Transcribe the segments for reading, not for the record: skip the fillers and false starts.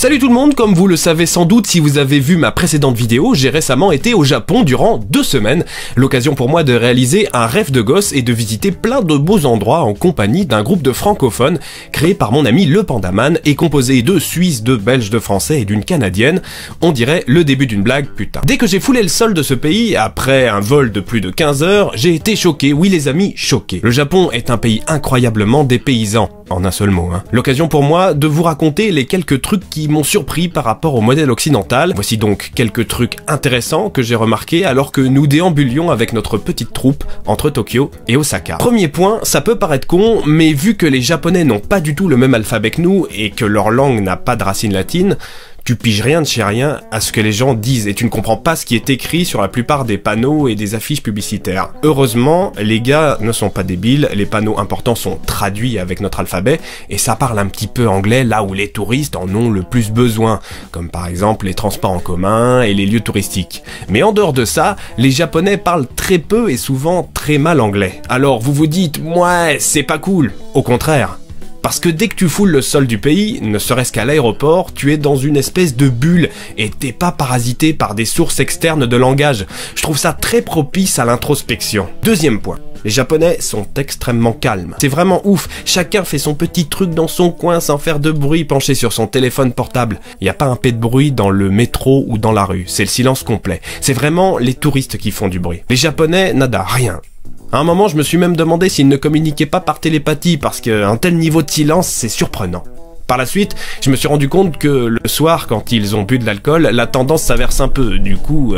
Salut tout le monde, comme vous le savez sans doute si vous avez vu ma précédente vidéo, j'ai récemment été au Japon durant 2 semaines. L'occasion pour moi de réaliser un rêve de gosse et de visiter plein de beaux endroits en compagnie d'un groupe de francophones créé par mon ami le Pandaman et composé de Suisses, de Belges, de Français et d'une Canadienne. On dirait le début d'une blague, putain. Dès que j'ai foulé le sol de ce pays, après un vol de plus de 15 heures, j'ai été choqué, oui les amis, choqué. Le Japon est un pays incroyablement dépaysant, en un seul mot. L'occasion pour moi de vous raconter les quelques trucs qui m'ont surpris par rapport au modèle occidental. Voici donc quelques trucs intéressants que j'ai remarqués alors que nous déambulions avec notre petite troupe entre Tokyo et Osaka. Premier point, ça peut paraître con, mais vu que les Japonais n'ont pas du tout le même alphabet que nous et que leur langue n'a pas de racine latine, tu piges rien de chez rien à ce que les gens disent et tu ne comprends pas ce qui est écrit sur la plupart des panneaux et des affiches publicitaires. Heureusement, les gars ne sont pas débiles, les panneaux importants sont traduits avec notre alphabet et ça parle un petit peu anglais là où les touristes en ont le plus besoin, comme par exemple les transports en commun et les lieux touristiques. Mais en dehors de ça, les Japonais parlent très peu et souvent très mal anglais. Alors vous vous dites, ouais, c'est pas cool. Au contraire. Parce que dès que tu foules le sol du pays, ne serait-ce qu'à l'aéroport, tu es dans une espèce de bulle et t'es pas parasité par des sources externes de langage. Je trouve ça très propice à l'introspection. Deuxième point. Les Japonais sont extrêmement calmes. C'est vraiment ouf. Chacun fait son petit truc dans son coin sans faire de bruit penché sur son téléphone portable. Il n'y a pas un pet de bruit dans le métro ou dans la rue. C'est le silence complet. C'est vraiment les touristes qui font du bruit. Les Japonais, nada, rien. À un moment, je me suis même demandé s'ils ne communiquaient pas par télépathie, parce qu'un tel niveau de silence, c'est surprenant. Par la suite, je me suis rendu compte que le soir, quand ils ont bu de l'alcool, la tendance s'inverse un peu. Du coup,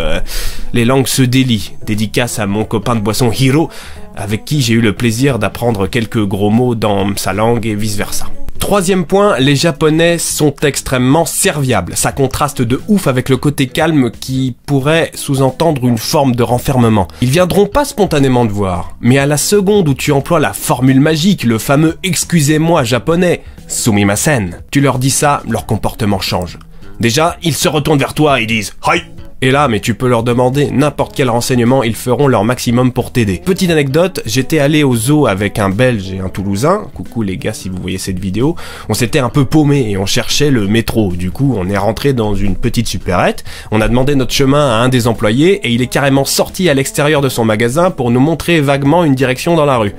les langues se délient. Dédicace à mon copain de boisson Hiro, avec qui j'ai eu le plaisir d'apprendre quelques gros mots dans sa langue et vice-versa. Troisième point, les Japonais sont extrêmement serviables. Ça contraste de ouf avec le côté calme qui pourrait sous-entendre une forme de renfermement. Ils viendront pas spontanément te voir, mais à la seconde où tu emploies la formule magique, le fameux « excusez-moi » japonais, « sumimasen », tu leur dis ça, leur comportement change. Déjà, ils se retournent vers toi et disent « Hi !» Et là, mais tu peux leur demander n'importe quel renseignement, ils feront leur maximum pour t'aider. Petite anecdote, j'étais allé au zoo avec un Belge et un Toulousain, coucou les gars si vous voyez cette vidéo, on s'était un peu paumé et on cherchait le métro. Du coup, on est rentré dans une petite supérette, on a demandé notre chemin à un des employés et il est carrément sorti à l'extérieur de son magasin pour nous montrer vaguement une direction dans la rue.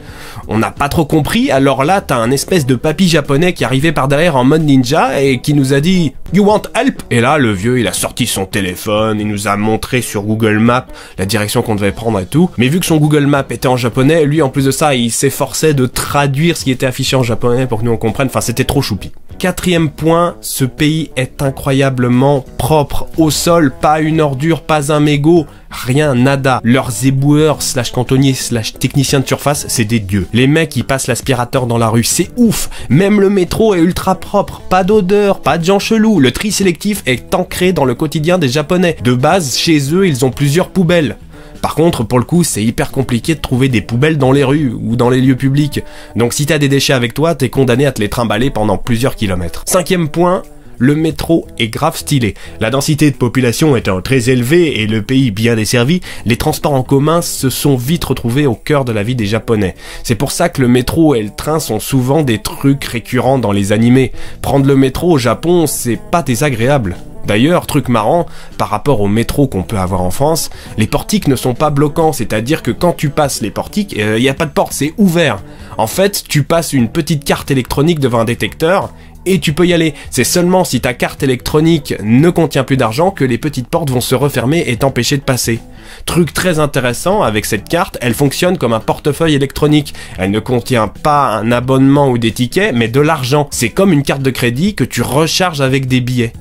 On n'a pas trop compris, alors là, t'as un espèce de papy japonais qui arrivait par derrière en mode ninja et qui nous a dit « You want help ?» Et là, le vieux, il a sorti son téléphone, il nous a montré sur Google Maps la direction qu'on devait prendre et tout. Mais vu que son Google Maps était en japonais, lui, en plus de ça, il s'efforçait de traduire ce qui était affiché en japonais pour que nous on comprenne. Enfin, c'était trop choupi. Quatrième point, ce pays est incroyablement propre. Au sol, pas une ordure, pas un mégot, rien, nada. Leurs éboueurs / cantonniers / techniciens de surface, c'est des dieux. Les mecs, ils passent l'aspirateur dans la rue, c'est ouf. Même le métro est ultra propre, pas d'odeur, pas de gens chelous. Le tri sélectif est ancré dans le quotidien des Japonais. De base, chez eux, ils ont plusieurs poubelles. Par contre, pour le coup, c'est hyper compliqué de trouver des poubelles dans les rues ou dans les lieux publics. Donc si t'as des déchets avec toi, t'es condamné à te les trimballer pendant plusieurs kilomètres. Cinquième point, le métro est grave stylé. La densité de population étant très élevée et le pays bien desservi, les transports en commun se sont vite retrouvés au cœur de la vie des Japonais. C'est pour ça que le métro et le train sont souvent des trucs récurrents dans les animés. Prendre le métro au Japon, c'est pas désagréable. D'ailleurs, truc marrant, par rapport au métro qu'on peut avoir en France, les portiques ne sont pas bloquants, c'est-à-dire que quand tu passes les portiques, il n'y a pas de porte, c'est ouvert. En fait, tu passes une petite carte électronique devant un détecteur et tu peux y aller. C'est seulement si ta carte électronique ne contient plus d'argent que les petites portes vont se refermer et t'empêcher de passer. Truc très intéressant, avec cette carte, elle fonctionne comme un portefeuille électronique. Elle ne contient pas un abonnement ou des tickets, mais de l'argent. C'est comme une carte de crédit que tu recharges avec des billets.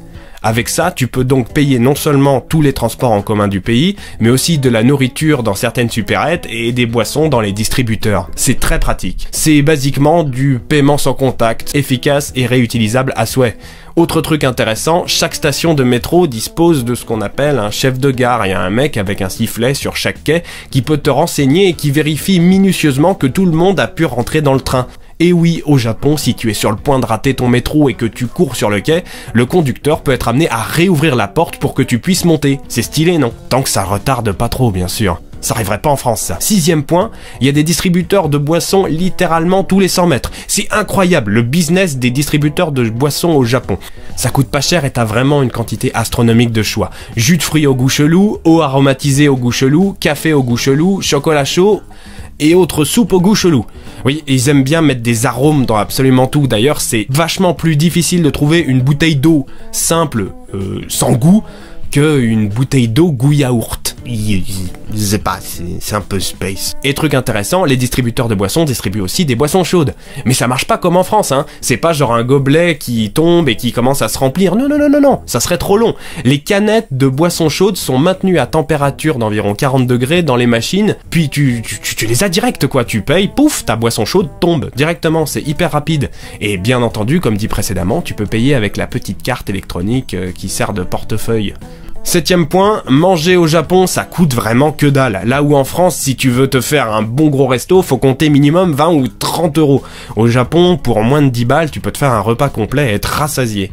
Avec ça, tu peux donc payer non seulement tous les transports en commun du pays, mais aussi de la nourriture dans certaines supérettes et des boissons dans les distributeurs. C'est très pratique. C'est basiquement du paiement sans contact, efficace et réutilisable à souhait. Autre truc intéressant, chaque station de métro dispose de ce qu'on appelle un chef de gare. Il y a un mec avec un sifflet sur chaque quai qui peut te renseigner et qui vérifie minutieusement que tout le monde a pu rentrer dans le train. Et oui, au Japon, si tu es sur le point de rater ton métro et que tu cours sur le quai, le conducteur peut être amené à réouvrir la porte pour que tu puisses monter. C'est stylé, non? Tant que ça retarde pas trop, bien sûr. Ça arriverait pas en France, ça. 6e point, il y a des distributeurs de boissons littéralement tous les 100 mètres. C'est incroyable, le business des distributeurs de boissons au Japon. Ça coûte pas cher et t'as vraiment une quantité astronomique de choix. Jus de fruits au goût chelou, eau aromatisée au goût chelou, café au goût chelou, chocolat chaud et autres soupes au goût chelou. Oui, ils aiment bien mettre des arômes dans absolument tout. D'ailleurs, c'est vachement plus difficile de trouver une bouteille d'eau simple, sans goût, qu'une bouteille d'eau goût yaourt. Je sais pas, c'est un peu space. Et truc intéressant, les distributeurs de boissons distribuent aussi des boissons chaudes. Mais ça marche pas comme en France, hein. C'est pas genre un gobelet qui tombe et qui commence à se remplir. Non, non, non, non, non, ça serait trop long. Les canettes de boissons chaudes sont maintenues à température d'environ 40 degrés dans les machines, puis tu les as direct, quoi. Tu payes, pouf, ta boisson chaude tombe directement, c'est hyper rapide. Et bien entendu, comme dit précédemment, tu peux payer avec la petite carte électronique qui sert de portefeuille. 7e point, manger au Japon, ça coûte vraiment que dalle. Là où en France, si tu veux te faire un bon gros resto, faut compter minimum 20 ou 30 euros. Au Japon, pour moins de 10 balles, tu peux te faire un repas complet et être rassasié.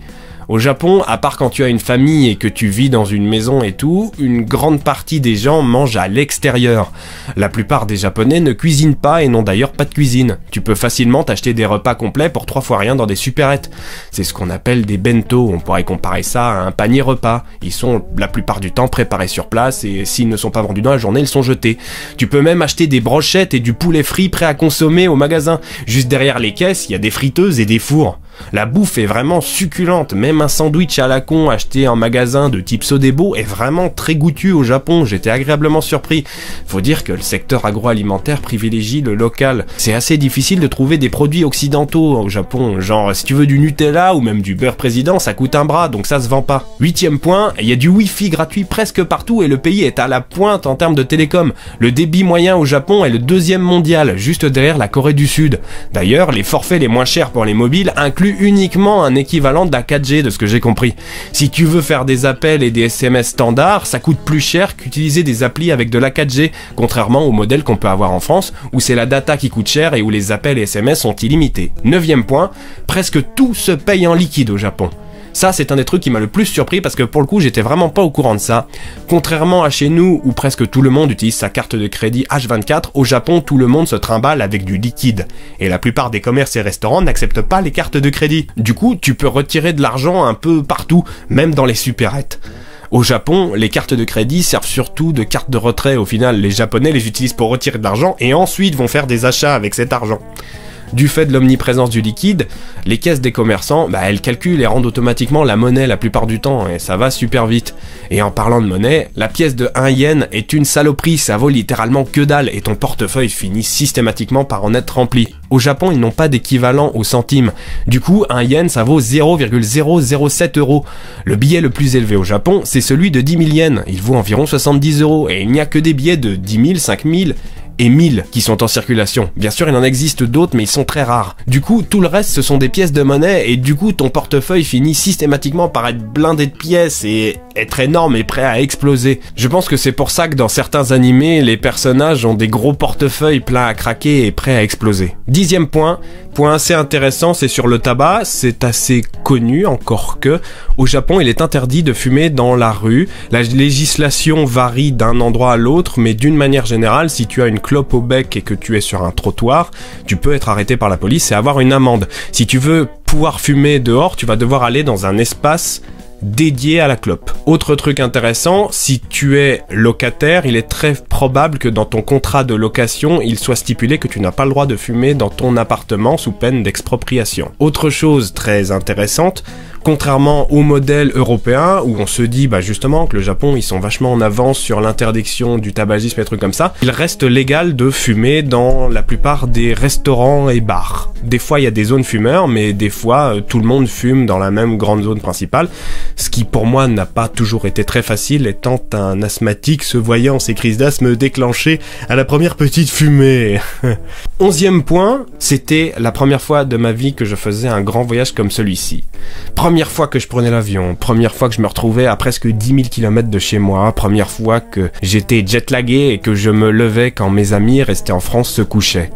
Au Japon, à part quand tu as une famille et que tu vis dans une maison et tout, une grande partie des gens mangent à l'extérieur. La plupart des Japonais ne cuisinent pas et n'ont d'ailleurs pas de cuisine. Tu peux facilement t'acheter des repas complets pour 3 fois rien dans des supérettes. C'est ce qu'on appelle des bento, on pourrait comparer ça à un panier repas. Ils sont la plupart du temps préparés sur place et s'ils ne sont pas vendus dans la journée, ils sont jetés. Tu peux même acheter des brochettes et du poulet frit prêt à consommer au magasin. Juste derrière les caisses, il y a des friteuses et des fours. La bouffe est vraiment succulente, même un sandwich à la con acheté en magasin de type Sodebo est vraiment très goûtu au Japon, j'étais agréablement surpris. Faut dire que le secteur agroalimentaire privilégie le local. C'est assez difficile de trouver des produits occidentaux au Japon, genre si tu veux du Nutella ou même du beurre président, ça coûte un bras, donc ça se vend pas. 8e point, il y a du Wi-Fi gratuit presque partout et le pays est à la pointe en termes de télécom. Le débit moyen au Japon est le 2e mondial, juste derrière la Corée du Sud. D'ailleurs, les forfaits les moins chers pour les mobiles incluent uniquement un équivalent de la 4G de ce que j'ai compris. Si tu veux faire des appels et des SMS standards, ça coûte plus cher qu'utiliser des applis avec de la 4G, contrairement au modèle qu'on peut avoir en France, où c'est la data qui coûte cher et où les appels et SMS sont illimités. 9e point, presque tout se paye en liquide au Japon. Ça, c'est un des trucs qui m'a le plus surpris parce que pour le coup, j'étais vraiment pas au courant de ça. Contrairement à chez nous, où presque tout le monde utilise sa carte de crédit H24, au Japon, tout le monde se trimballe avec du liquide. Et la plupart des commerces et restaurants n'acceptent pas les cartes de crédit. Du coup, tu peux retirer de l'argent un peu partout, même dans les supérettes. Au Japon, les cartes de crédit servent surtout de cartes de retrait. Au final, les Japonais les utilisent pour retirer de l'argent et ensuite vont faire des achats avec cet argent. Du fait de l'omniprésence du liquide, les caisses des commerçants, elles calculent et rendent automatiquement la monnaie la plupart du temps, et ça va super vite. Et en parlant de monnaie, la pièce de 1 yen est une saloperie, ça vaut littéralement que dalle, et ton portefeuille finit systématiquement par en être rempli. Au Japon, ils n'ont pas d'équivalent au centime. Du coup, 1 yen, ça vaut 0,007 euros. Le billet le plus élevé au Japon, c'est celui de 10 000 yens. Il vaut environ 70 euros, et il n'y a que des billets de 10 000, 5 000... et 1000 qui sont en circulation. Bien sûr, il en existe d'autres, mais ils sont très rares. Du coup, tout le reste, ce sont des pièces de monnaie, et du coup, ton portefeuille finit systématiquement par être blindé de pièces et être énorme et prêt à exploser. Je pense que c'est pour ça que dans certains animés, les personnages ont des gros portefeuilles pleins à craquer et prêts à exploser. 10e point assez intéressant, c'est sur le tabac. C'est assez connu, encore que, au Japon, il est interdit de fumer dans la rue. La législation varie d'un endroit à l'autre, mais d'une manière générale, si tu as une clope au bec et que tu es sur un trottoir, tu peux être arrêté par la police et avoir une amende. Si tu veux pouvoir fumer dehors, tu vas devoir aller dans un espace dédié à la clope. Autre truc intéressant, si tu es locataire, il est très probable que dans ton contrat de location, il soit stipulé que tu n'as pas le droit de fumer dans ton appartement sous peine d'expropriation. Autre chose très intéressante, contrairement au modèle européen où on se dit justement que le Japon ils sont vachement en avance sur l'interdiction du tabagisme et trucs comme ça, il reste légal de fumer dans la plupart des restaurants et bars. Des fois il y a des zones fumeurs, mais des fois tout le monde fume dans la même grande zone principale, ce qui pour moi n'a pas toujours été très facile étant un asthmatique se voyant ses crises d'asthme déclenchées à la première petite fumée. 11e point, c'était la première fois de ma vie que je faisais un grand voyage comme celui-ci. Première fois que je prenais l'avion, première fois que je me retrouvais à presque 10 000 km de chez moi, première fois que j'étais jetlagué et que je me levais quand mes amis restés en France se couchaient.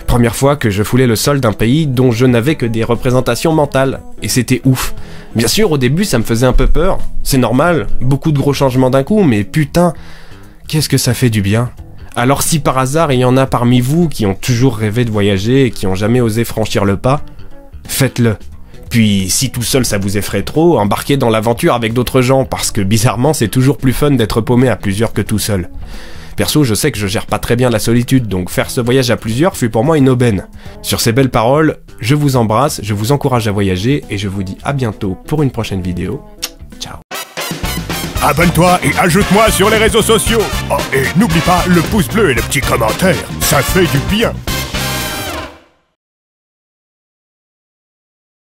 Première fois que je foulais le sol d'un pays dont je n'avais que des représentations mentales. Et c'était ouf. Bien sûr, au début, ça me faisait un peu peur. C'est normal, beaucoup de gros changements d'un coup, mais putain, qu'est-ce que ça fait du bien. Alors si par hasard il y en a parmi vous qui ont toujours rêvé de voyager et qui ont jamais osé franchir le pas, faites-le. Puis si tout seul ça vous effraie trop, embarquez dans l'aventure avec d'autres gens, parce que bizarrement c'est toujours plus fun d'être paumé à plusieurs que tout seul. Perso, je sais que je gère pas très bien la solitude, donc faire ce voyage à plusieurs fut pour moi une aubaine. Sur ces belles paroles, je vous embrasse, je vous encourage à voyager, et je vous dis à bientôt pour une prochaine vidéo. Ciao. Abonne-toi et ajoute-moi sur les réseaux sociaux. Oh, et n'oublie pas le pouce bleu et le petit commentaire, ça fait du bien.